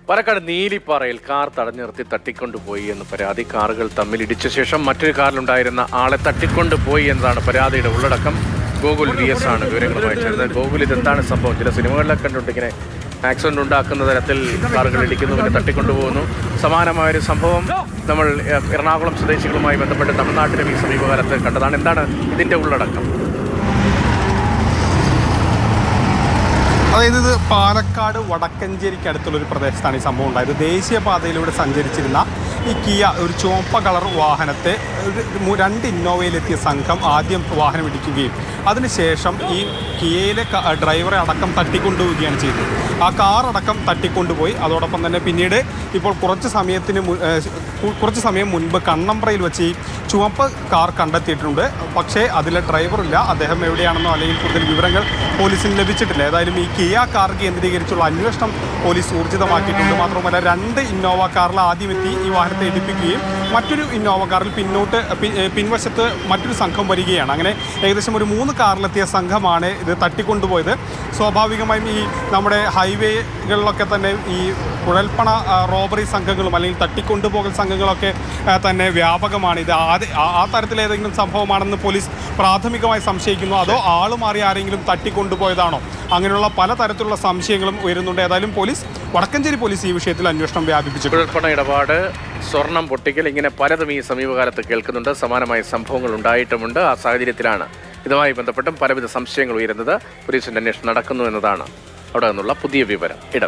Palakkad നീലിപ്പാറയിൽ car തടഞ്ഞു നിർത്തി തട്ടിക്കൊണ്ടുപോയി എന്ന് പരാതി. കാറുകൾ തമ്മിൽ ഇടിച്ച ശേഷം മറ്റൊരു കാറിലുണ്ടായിരുന്ന ആളെ തട്ടിക്കൊണ്ടുപോയി എന്നതാണ് പരാതിയുടെ ഉള്ളടക്കം. ഗോകുൽ VS ആണ് വിവരങ്ങളുമായി ചേർന്നത്. ഗോകുൽ, ഇതെന്താണ് സംഭവം? ചില സിനിമകളിലൊക്കെ കണ്ടുണ്ട് ഇങ്ങനെ ആക്സിഡന്റ് ഉണ്ടാക്കുന്ന തരത്തിൽ കാറുകൾ ഇടിക്കുന്നു, പിന്നെ തട്ടിക്കൊണ്ടുപോകുന്നു. സമാനമായൊരു സംഭവം നമ്മൾ എറണാകുളം സ്വദേശികളുമായി ബന്ധപ്പെട്ട് തമിഴ്നാട്ടിലും ഈ സമീപകാലത്ത് കണ്ടതാണ്. എന്താണ് ഇതിന്റെ ഉള്ളടക്കം? അതായത് ഇത് പാലക്കാട് വടക്കഞ്ചേരിക്ക് അടുത്തുള്ളൊരു പ്രദേശത്താണ് ഈ സംഭവം ഉണ്ടായത്. ദേശീയപാതയിലൂടെ സഞ്ചരിച്ചിരുന്ന ഈ കിയ ഒരു ചുവപ്പ കളർ വാഹനത്തെ രണ്ട് ഇന്നോവയിലെത്തിയ സംഘം ആദ്യം വാഹനം ഇടിക്കുകയും അതിനുശേഷം ഈ കിയയിലെ ഡ്രൈവറെ അടക്കം തട്ടിക്കൊണ്ടുപോവുകയാണ് ചെയ്തത്. ആ കാർ അടക്കം തട്ടിക്കൊണ്ടുപോയി. അതോടൊപ്പം തന്നെ പിന്നീട് ഇപ്പോൾ കുറച്ച് സമയം മുൻപ് കണ്ണമ്പ്രയിൽ വെച്ച് ഈ ചുവപ്പ് കാർ കണ്ടെത്തിയിട്ടുണ്ട്. പക്ഷേ അതിലെ ഡ്രൈവറില്ല. അദ്ദേഹം എവിടെയാണെന്നോ അല്ലെങ്കിൽ കൂടുതൽ വിവരങ്ങൾ പോലീസിന് ലഭിച്ചിട്ടില്ല. ഏതായാലും ഈ കിയ കാർ കേന്ദ്രീകരിച്ചുള്ള അന്വേഷണം പോലീസ് ഊർജിതമാക്കിയിട്ടുണ്ട്. മാത്രമല്ല 2 ഇന്നോവ കാറിൽ ആദ്യം എത്തി ഈ വാഹനത്തെ ഇടിപ്പിക്കുകയും മറ്റൊരു ഇന്നോവ കാറിൽ പിൻവശത്ത് മറ്റൊരു സംഘം വരികയാണ്. അങ്ങനെ ഏകദേശം ഒരു 3 കാറിലെത്തിയ സംഘമാണ് ഇത് തട്ടിക്കൊണ്ടുപോയത്. സ്വാഭാവികമായും ഈ നമ്മുടെ ഹൈവേകളിലൊക്കെ തന്നെ ഈ കുഴൽപ്പണ റോബറി സംഘങ്ങളും അല്ലെങ്കിൽ തട്ടിക്കൊണ്ടുപോകൽ സംഘങ്ങളൊക്കെ തന്നെ വ്യാപകമാണ്. ഇത് ആ തരത്തിലേതെങ്കിലും സംഭവമാണെന്ന് പോലീസ് പ്രാഥമികമായി സംശയിക്കുന്നു. അതോ ആളുമാറി ആരെങ്കിലും തട്ടിക്കൊണ്ടുപോയതാണോ? അങ്ങനെയുള്ള പല തരത്തിലുള്ള സംശയങ്ങളും ഉയരുന്നുണ്ട്. ഏതായാലും വടക്കഞ്ചേരി പോലീസ് ഈ വിഷയത്തിൽ അന്വേഷണം വ്യാപിപ്പിച്ചു. കുഴൽപ്പണ ഇടപാട്, സ്വർണം പൊട്ടിക്കൽ, ഇങ്ങനെ പലതും ഈ സമീപകാലത്ത് കേൾക്കുന്നുണ്ട്. സമാനമായ സംഭവങ്ങൾ ഉണ്ടായിട്ടുമുണ്ട്. ആ സാഹചര്യത്തിലാണ് ഇതുമായി ബന്ധപ്പെട്ടും പലവിധ സംശയങ്ങൾ ഉയരുന്നത്. പോലീസിന്റെ അന്വേഷണം നടക്കുന്നു എന്നതാണ് അവിടെ നിന്നുള്ള പുതിയ വിവരം.